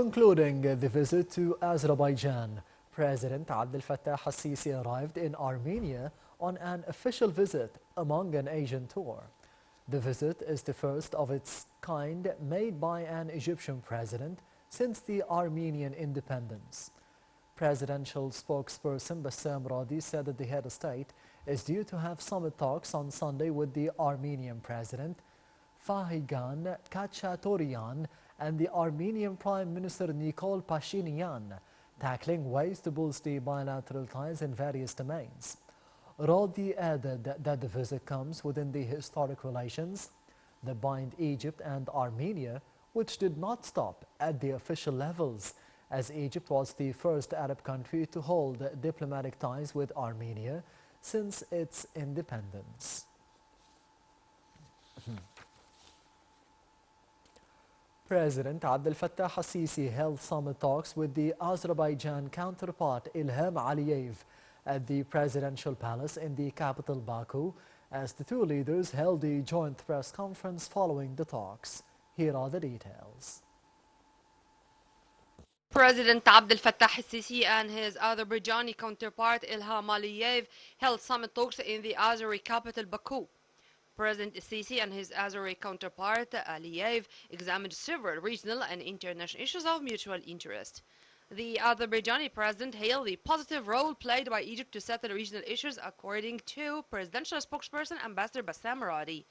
Concluding the visit to Azerbaijan, President Abdel Fattah al-Sisi arrived in Armenia on an official visit among an Asian tour. The visit is the first of its kind made by an Egyptian president since the Armenian independence. Presidential spokesperson Bassam Radi said that the head of state is due to have summit talks on Sunday with the Armenian president Fahigan Khatchatorian and the Armenian Prime Minister Nikol Pashinyan, tackling ways to boost the bilateral ties in various domains. Rodi added that the visit comes within the historic relations that bind Egypt and Armenia, which did not stop at the official levels, as Egypt was the first Arab country to hold diplomatic ties with Armenia since its independence. President Abdel Fattah al-Sisi held summit talks with the Azerbaijan counterpart Ilham Aliyev at the presidential palace in the capital Baku, as the two leaders held a joint press conference following the talks. Here are the details. President Abdel Fattah al-Sisi and his Azerbaijani counterpart Ilham Aliyev held summit talks in the Azeri capital Baku. President al-Sisi and his Azeri counterpart Aliyev examined several regional and international issues of mutual interest. The Azerbaijani president hailed the positive role played by Egypt to settle regional issues, according to presidential spokesperson Ambassador Bassam Radi.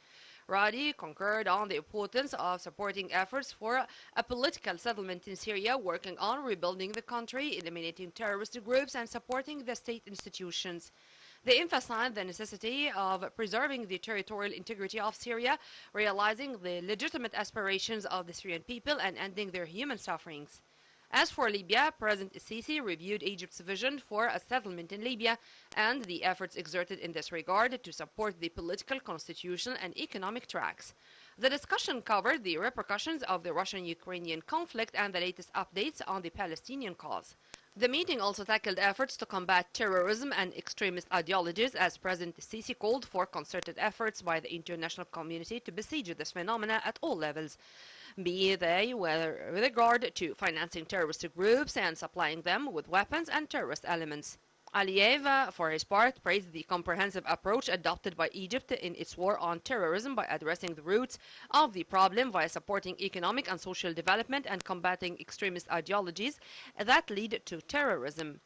Radi concurred on the importance of supporting efforts for a political settlement in Syria, working on rebuilding the country, eliminating terrorist groups, and supporting the state institutions. They emphasized the necessity of preserving the territorial integrity of Syria, realizing the legitimate aspirations of the Syrian people, and ending their human sufferings. As for Libya, President al-Sisi reviewed Egypt's vision for a settlement in Libya and the efforts exerted in this regard to support the political, constitutional, and economic tracks. The discussion covered the repercussions of the Russian-Ukrainian conflict and the latest updates on the Palestinian cause. The meeting also tackled efforts to combat terrorism and extremist ideologies, as President al-Sisi called for concerted efforts by the international community to besiege this phenomena at all levels, be they with regard to financing terrorist groups and supplying them with weapons and terrorist elements. Aliyev, for his part, praised the comprehensive approach adopted by Egypt in its war on terrorism by addressing the roots of the problem via supporting economic and social development and combating extremist ideologies that lead to terrorism.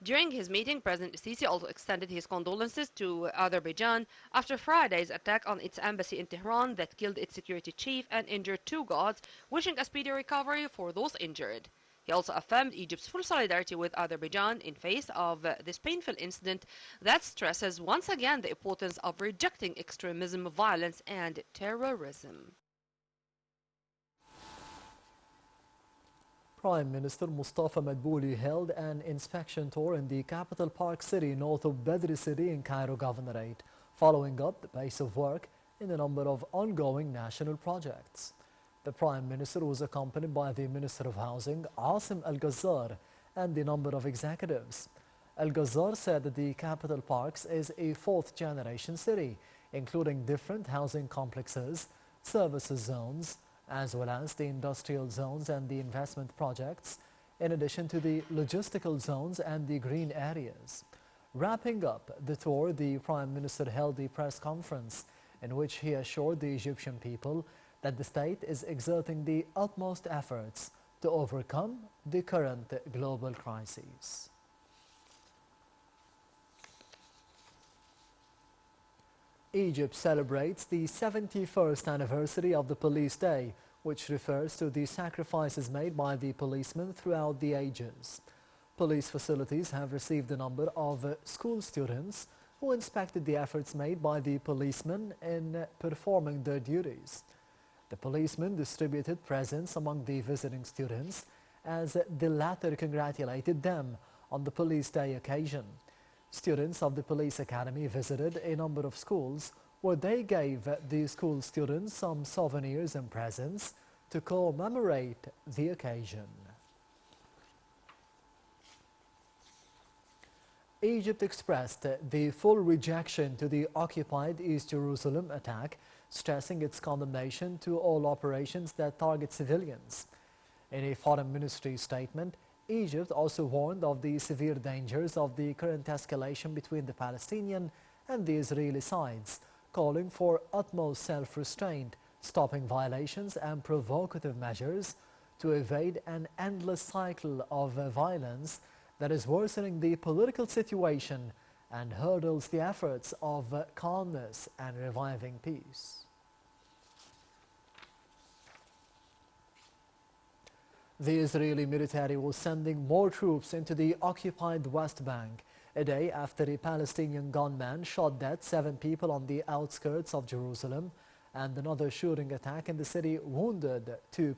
During his meeting, President al-Sisi also extended his condolences to Azerbaijan after Friday's attack on its embassy in Tehran that killed its security chief and injured two guards, wishing a speedy recovery for those injured. He also affirmed Egypt's full solidarity with Azerbaijan in face of this painful incident that stresses once again the importance of rejecting extremism, violence, and terrorism. Prime Minister Mustafa Madbouli held an inspection tour in the capital Park City north of Bedri City in Cairo Governorate, following up the pace of work in a number of ongoing national projects. The Prime Minister was accompanied by the Minister of Housing, Asim Al-Ghazzar, and a number of executives. Al-Ghazzar said that the capital parks is a fourth-generation city, including different housing complexes, services zones, as well as the industrial zones and the investment projects, in addition to the logistical zones and the green areas. Wrapping up the tour, the Prime Minister held a press conference in which he assured the Egyptian people that the state is exerting the utmost efforts to overcome the current global crises. Egypt celebrates the 71st anniversary of the Police Day, which refers to the sacrifices made by the policemen throughout the ages. Police facilities have received a number of school students who inspected the efforts made by the policemen in performing their duties. The policemen distributed presents among the visiting students as the latter congratulated them on the Police Day occasion. Students of the Police Academy visited a number of schools where they gave the school students some souvenirs and presents to commemorate the occasion. Egypt expressed the full rejection to the occupied East Jerusalem attack, stressing its condemnation to all operations that target civilians. In a foreign ministry statement, Egypt also warned of the severe dangers of the current escalation between the Palestinian and the Israeli sides, calling for utmost self-restraint, stopping violations and provocative measures to evade an endless cycle of violence that is worsening the political situation and hurdles the efforts of calmness and reviving peace. The Israeli military was sending more troops into the occupied West Bank a day after a Palestinian gunman shot dead 7 people on the outskirts of Jerusalem and another shooting attack in the city wounded 2